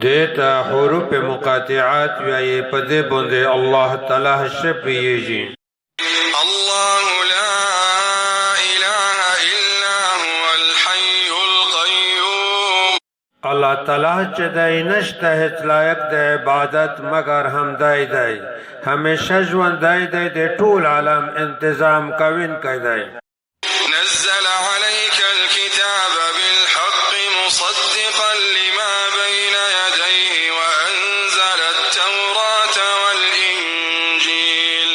دیتا حروف مقاطعات وی پدے بندے اللہ تعالی شفیجی الله لا إله إلا هو الحي القيوم اللہ تعالی چدائی نشتا ہے لائق دے عبادت مگر ہم دائی دائی ہمیشہ جوان دائی دائی دے طول عالم انتظام کوین کئی دائی نزل عليك الكتاب بالحق مصدقا لما بين يديه وأنزل التوراة والإنجيل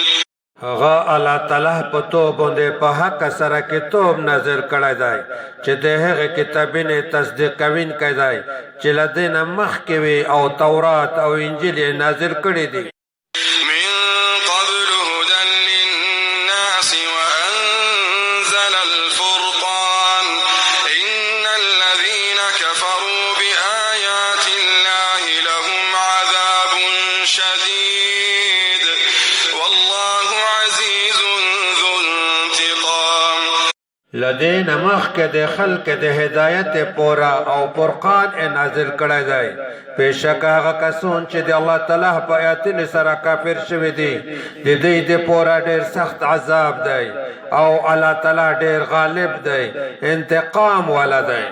غا اللہ تعالی پتو بندے پا حق سر کتاب نظر کڑا دائی چه ده کتابین تصدیق کوین کئی دائی چه لدین مخ کوي او تورات او انجیل نازل کڑی دی من قبل هدى للناس وأنزل الفرقان إن الذين كفروا بآيات الله لهم عذاب شديد والله عزيز ذو انتقام لدین مخ کے دے خلق دے ہدایت پورا او فرقان نازل کڑی دائی پیشک آغا کسون چه دی اللہ تعالی پا آیاتین سرا کافر شوی دی دی دی پورا دیر سخت عذاب دی او اللہ تعالی دیر غالب دی انتقام والا دی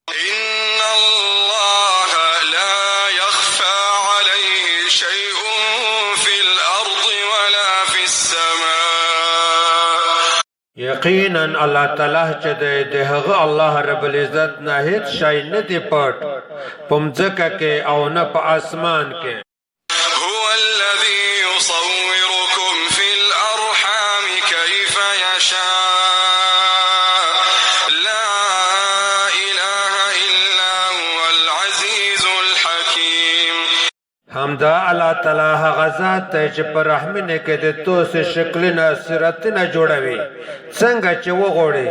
إن الله لا يخفى عليه شيء في الأرض ولا في السماء یقینا اللہ تعالی چه دی دیغ اللہ رب العزت نا ہیت شای ندی پٹ پمزکا کے او نا پا آسمان کے هو الذي يصوركم في الأرحام كيف يشاء لا إله إلا هو العزيز الحكيم حمدا اللہ تعالی غزات تے چه پر رحمنے کے دے تو سے شکلنا سرتنا جوڑوی سنگا چه وہ غوڑی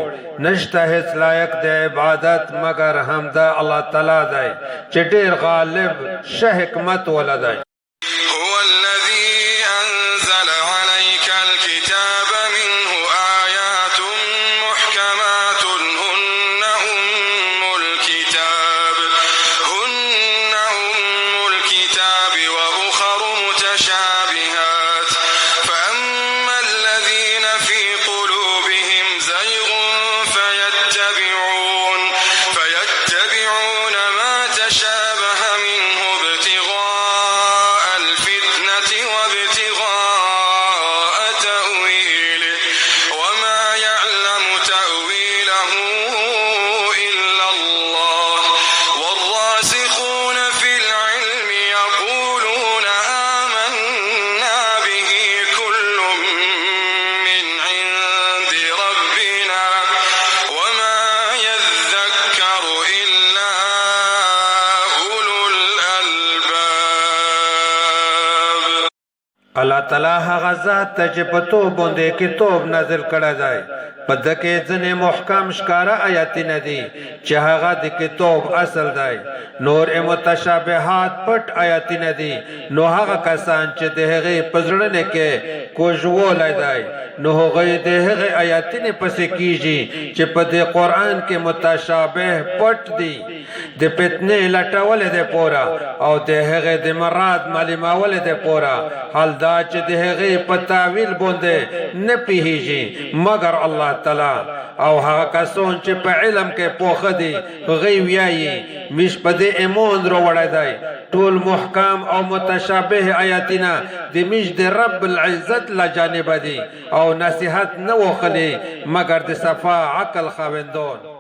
نشتا حس لائق دے عبادت مگر حمدا اللہ تعالی دے چه دیر غالب شحکمت والا دے هو الذي أنزل عليك الكتاب منه آيات محكمات هن أم الكتاب وأخر متشابهات فأما الذين في قلوبهم زيغ فيتبعون ما تشابه منه ابتغاء الفتنة وابتغاء تأويله وما يعلم تأويله إلا الله والراسخون في العلم يقولون آمنا به كل من عند ربنا وما يذكر إلا أولو الألباب اللہ تعالی غزات تے چه پتو بندے کتاب نازل کڑا دے پدکے زن محکم شکارا آیاتی ندی چه هغه دی کتاب اصل دے نور متشابهات پٹ آیاتی ندی نو هغه کسان چه دهغی پزرنے کے کوجوو لے دے نو هغی دهغی آیاتی نے پسی کیجی چه پدی قرآن کے متشابه پٹ دی دی پتنے لٹاول دے پورا او دهغی دی مراد معلوماول دے پورا حال دا چه دهغی پتاویل بوندے نپیہیجی مگر اللہ تعالی او هغه کسون چې په علم کې پوخه دي غي ویایي مش په دې ایمون درو وړای دی ټول محکم او متشابه آیاتنا د مش د رب العزت لا جانب دي او نصیحت نه وخلي مگر د صفا عقل خاوندون